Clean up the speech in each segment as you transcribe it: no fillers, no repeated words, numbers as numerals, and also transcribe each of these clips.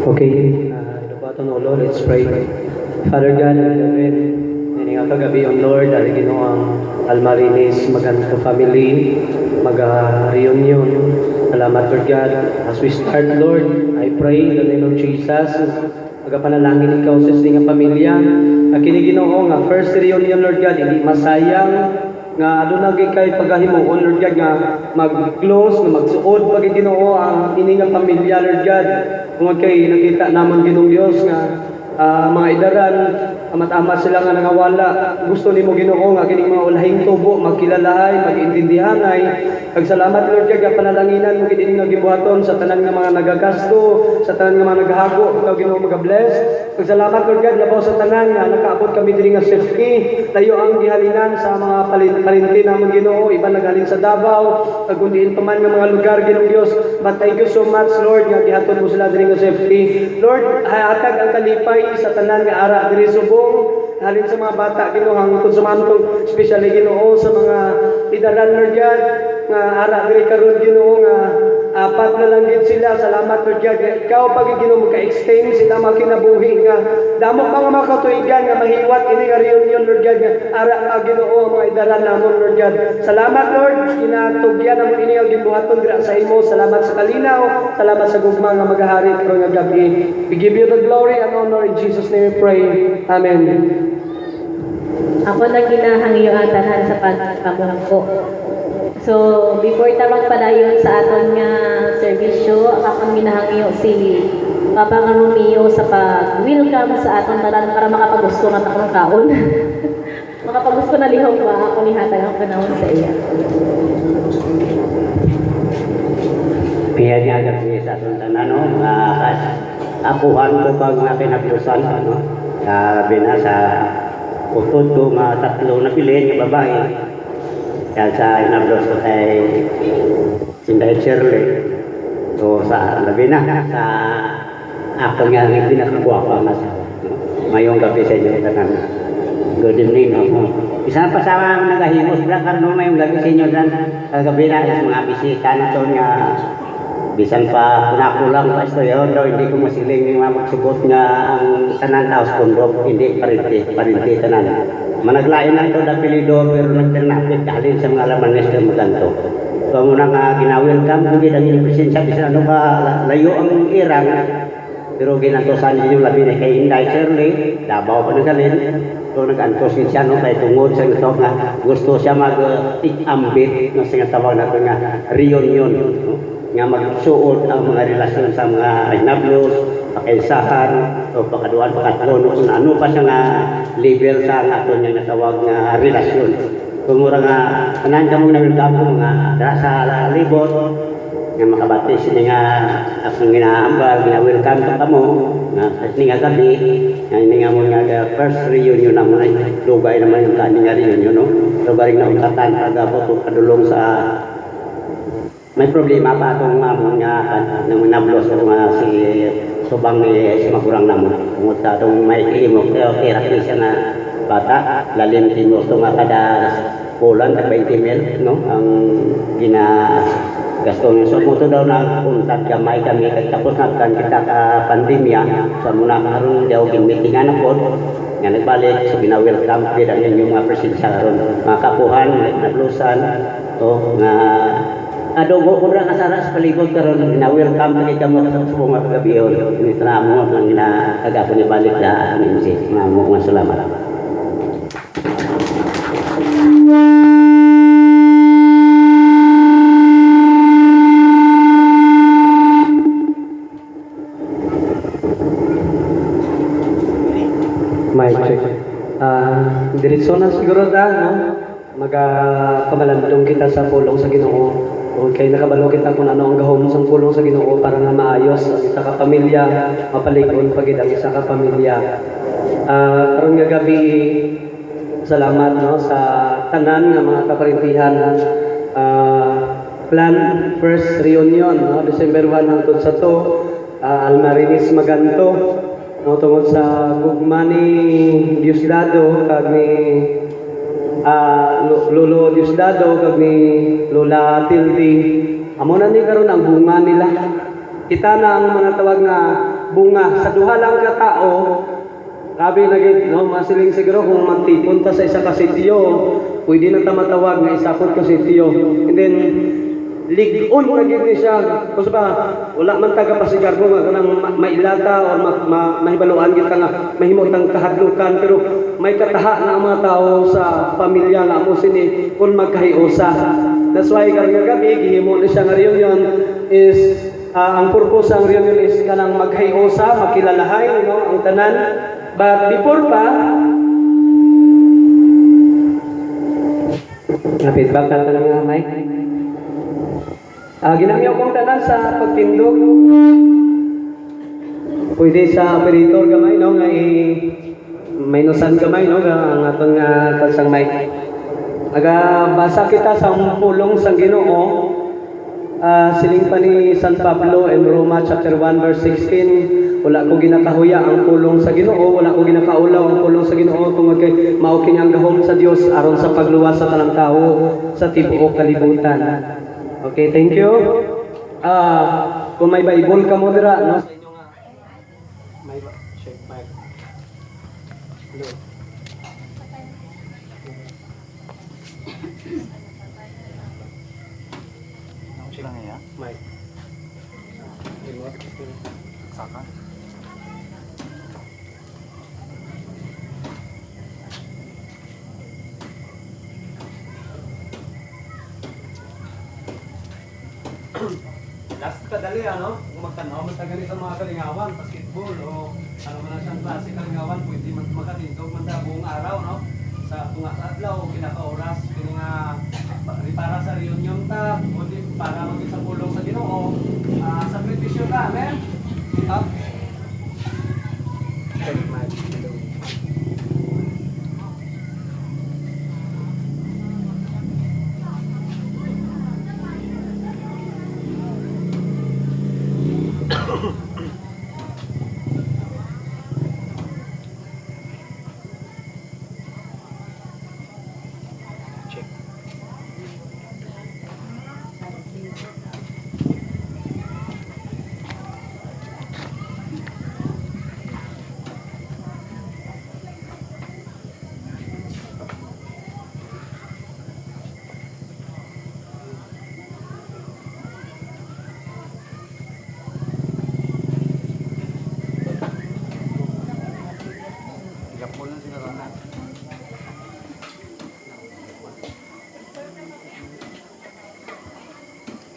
Okay, Lubaton o Lord, let's pray. Father God, ini nga kagabi ang Lord, ari Ginoong Almarinis, maganto family, mag-reunion. Salamat Lord God. As we start Lord, I pray in the name of Jesus, magapanalangin ikaw sa nga pamilya. Kini Ginoo nga first reunion Lord God, hindi masayang nga aduna gyud kay pagahimuon Lord God nga mag-close nga magsuod pag Ginoo ang ini nga pamilya Lord God. Kung kay nakita namon Ginoong Dios nga mga idaran amat-amat sila nga nangawala. Gusto nimo Ginoo nga kining mga ulahing tubo magkilalahay, mag-intindihanay. Kag salamat Lord God nga panalanginan mo kini nga gibuhaton sa tanan nga mga nagagasto, sa tanan nga mga naghago, ikaw Ginoo mag-bless. Kag salamat Lord God labaw sa tanan nga nakaabot kami diri nga safety. Layo ang gihalinan sa mga parinti namon Ginoo, iba naghalin sa Davao, kag kundiin pa man nga mga lugar Ginoong Dios. But thank you so much Lord nga gihatod mo sila diri nga safety. Lord, hatag ang kalipay sa tanan nga ara diri subong halin sa mga bata Ginoo hangtod sa mantong especially Ginoo sa mga idaran Lord God nga ara diri karon Ginoo nga apat na lang gid sila. Salamat Lord God ikaw pag Ginoo magka-extend sila makinabuhi nga damo pa nga mga katuigan nga mahiwat ini nga reunion Lord God nga ara Ginoo ang mga idaran namon Lord God. Salamat Lord ginatugyan namon ini ang gibuhaton dira sa imo. Salamat sa kalinaw, salamat sa gugma nga magahari karon nga gabi. We give you the glory and honor in Jesus name we pray. Amen. Ako na ginahangyo ang tanan sa pagpamungko. So, before tabang padayon sa aton nga servisyo, akong ginahangyo si Papa nga Romeo sa pag-welcome sa aton tanan para makapagusto ng akong kaon. Makapagusto na lihong ba ako ni hatag ang panahon sa iya. Kaya niya kasi sa aton tanan no, apuhan ko pag nga pinablusan no. Sabi na sa utod ko nga tatlo na pilin ng babae. Kaya sa inablos ko kay Sinday Shirley. So sa labi na sa ako nga ang pinakagwapa na sa mayong gabi sa inyo tanan. Good evening no. Isa pa sa mga nagahimos na karno mayong gabi sa inyo dan gabi na is mga bisita na to nga bisan pa kunakulang pa ito yun, daw hindi ko masiling yung mga magsugot nga ang tanan house kondok, hindi parinti tanan. Managlain na ito dapilido pero nagternapit halin sa mga lamanes na maganto. So muna nga ginawelcome, hindi ang inyong presensya, bisan ano ba layo ang irang, pero ginantosan niyo yung labi na kay Inday Shirley, Davao pa nagalin. So nag-antos siya no, kay tungod sa ito nga gusto siya mag-ambit ng singatawag na ito nga reunion. No? Nga magsuot ang mga relasyon sa mga inablos, pakaisahan, o pakaduan, pakatlo, no, kung ano pa siya nga level sa nga ito niya natawag nga relasyon. Kung mura nga, kanan ka mong nawilgamo mga sa libot, nga makabatis niya nga akong ginaambal, gina-welcome ka mo, nga nga gabi, nga mo nga first reunion naman ay lugay naman yung kanin nga reunion, no? Lugay na utatan, pag-abot kadulong sa may problema pa itong nga nang nablos ko nga si subang ni si magurang namon tungod sa itong may ilimok therapy siya na bata lalim timos ito nga kada bulan 20 mil no ang gasto niya. So muto daw na puntat gamay kami tapos nagkan kita ka pandemya sa muna karon daw ginmitingan ako nga nagbalik so gina-welcome kita yung mga presensya karon mga kapuhan nablusan to nga adogo ko ra kasara sa palibot karon na-welcome kay kamo sa subong nga gabi yon. Ini tramo lang ginagapo ni balik da amin si mamo nga salamat. Mic check. Diretso na siguro da, no? Magpamalandong kita sa pulong sa Ginoo. Okay, nakabalo kita kung ano ang gahom sa pulong sa Ginoo para nga maayos ang isa ka pamilya, mapaligon pagid ang isa ka pamilya. Karon nga gabi, salamat no sa tanan nga mga kaparintihan. Plan first reunion no December 1 hangtod sa to Almarinis Maganto no tungod sa gugma ni Diosdado kag ni Lolo Diosdado kag ni Lola Tildi amo na ni karon ang bunga nila kita na ang mga tawag na bunga. Sa duha lang ka tao, grabe na gid, no? Masiling siguro kung magtipon ta sa isa ka sitio, pwede na ta matawag nga isapot ka sitio. And then, ligon na gid ni siya. Kasi ba, wala man taga pasigar mo nga kanang mailata o mahibaluan gid ka nga mahimo tang kahadlukan, pero may kataha na ang mga tao sa pamilya nga mo sini kung magkahiusa. That's why karong gabi gihimo ni siya nga reunion is ang purpose ng reunion is kanang maghayosa, makilalahay, no, ang tanan. But before pa, feedback na ito ng mic. Ginamyo kong tanan sa pagtindog. Pwede sa operator gamay, no, nga minusan gamay, no, ang aton nga tansang mic. Basa kita sa pulong sang Ginoo. Siling pa ni San Pablo in Roma chapter 1 verse 16, wala ko ginakahuya ang pulong sa Ginoo, wala ko ginakaulaw ang pulong sa Ginoo tungod kay mao kini ang gahom sa Dios aron sa pagluwas sa tanang tawo sa tibuok kalibutan. Okay, thank you. Kung may Bible ka mo dira, no? Sa inyo nga may check mic. Hello. Silang ya? Mic. Saka? Last kadali, ano? Kung magtanaw man tagali sa mga kalingawan, basketball, o ano man na siyang klase kalingawan, pwede man makatindog man na buong araw, no? Sa tunga sa adlaw, kinaka-oras, kini nga para sa reunion ta, kundi para maging sa pulong sa Ginoo. Sakripisyo ka, amen? Up. Check mic. Hello.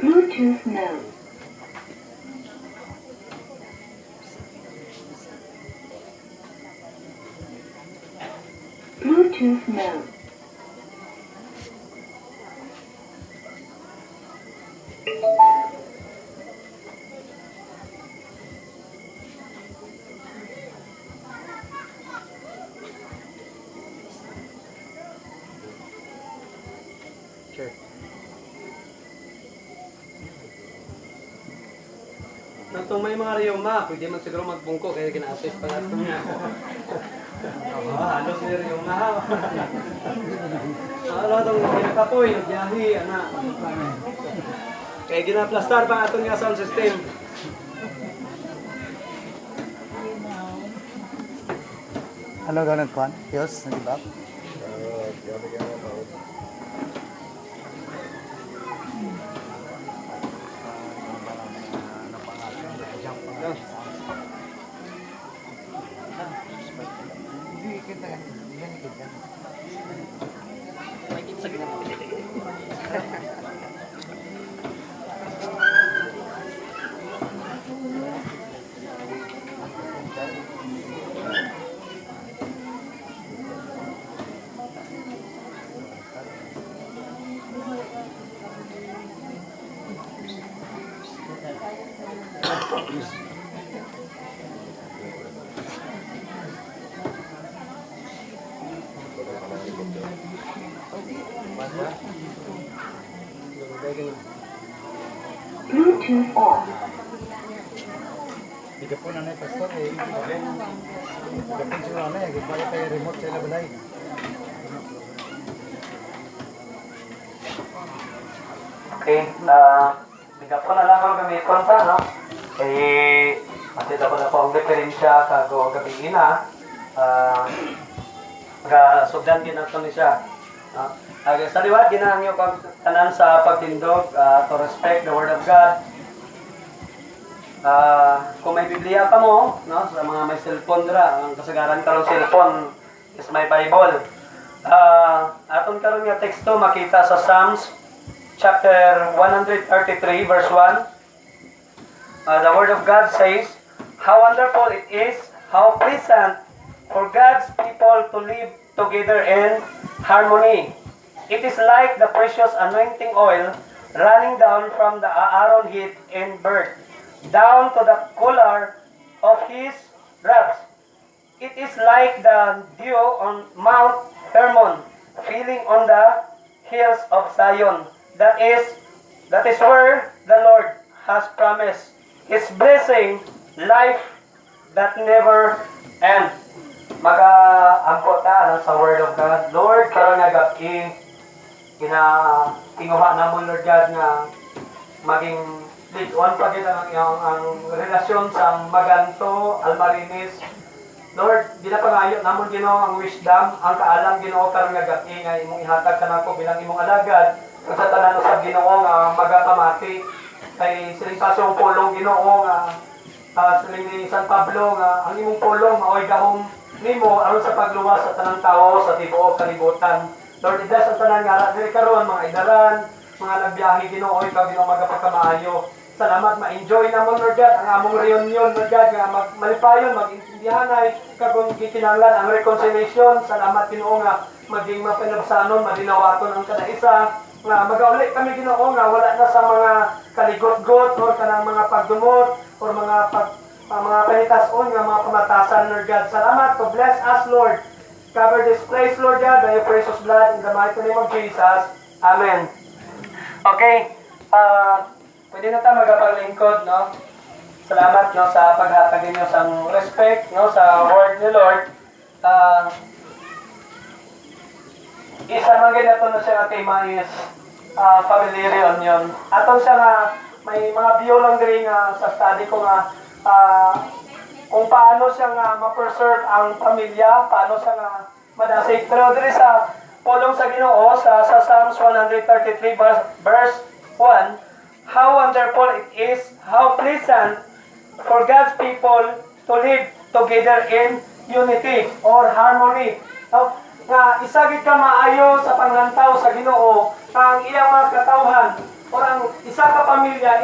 Bluetooth mode. Bluetooth mode. Sure. Nang may mga riyoma, pwede man siguro magbungko kaya kina-assist pa natin niya. Halos ni riyoma. Ano itong kinakapoy, nagbiyahe, anak. Kaya ginaplastar pa ato nga sound system. Ano gawin kuan? Yos, nag-ibak? Bluetooth off. Hindi po na pastor eh. Hindi po sila na eh. Gipaya tayo remote sa ilabalay. Okay, bigyan ko na lang ang gamiton pa, no? Eh, pati daw na po ang referensya kago gabi na. Sugdan din nato ni siya. Sa liwat, ginahangyo kang tanan sa pagtindog to respect the Word of God. Kung may Biblia ka mo, no, sa mga may cellphone dira, ang kasagaran karong cellphone is my Bible. Aton karon nga teksto makita sa Psalms chapter 133 verse 1. The Word of God says, "How wonderful it is, how pleasant for God's people to live together in harmony. It is like the precious anointing oil running down from the Aaron head in birth, down to the collar of his robes. It is like the dew on Mount Hermon, filling on the hills of Zion. That is where the Lord has promised His blessing, life that never ends." Mag-angkot ta sa Word of God. Lord, karon nga gabi, tinguha na mo, Lord God, nga maging lead-on pa din ang relasyon sa Maganto, Almarinis. Lord, ginapangayo namon Ginoo ang wisdom, ang kaalam Ginoo karon nga gabi nga imong ihatag kanako bilang imong alagad. Ug sa tanan usab Ginoo nga magakamati kay siling pasong pulong Ginoo nga siling ni San Pablo nga ang imong pulong maoy gahom nimo aron sa pagluwas sa tanang tao sa tibuok kalibutan. Lord, idas ang tanan nga diri karon mga idaran, mga nagbiyahe Ginoo, ikaw Ginoo magapagkamaayo. Salamat, ma-enjoy namon Lord God ang among reunion Lord God nga malipayon, mag-intindihanay kagong gikinahanglan ang reconciliation. Salamat Ginoo nga maging mapinabsanon, madinawaton ang kada isa. Nga magauli kami Ginoo nga wala na sa mga kaligot-got or kanang mga pagdumot or mga panitason nga mga pamatasan Lord God. Salamat to bless us Lord. Cover this place Lord God by your precious blood in the mighty name of Jesus. Amen. Okay. Pwede na tayo magapaglingkod, no? Salamat, no, sa paghatag ninyo sa respect, no, sa word ni Lord. Isa man gid nato na siya tema is family reunion. Aton siya nga may mga view lang diri nga sa study ko nga kung paano siya nga ma-preserve ang pamilya, paano siya nga madasig. Pero diri sa pulong sa Ginoo sa Psalms 133 verse 1, "How wonderful it is, how pleasant for God's people to live together in unity or harmony." Nga isagid ka maayo sa panglantaw sa Ginoo ang iyang mga katawhan or ang isa ka pamilya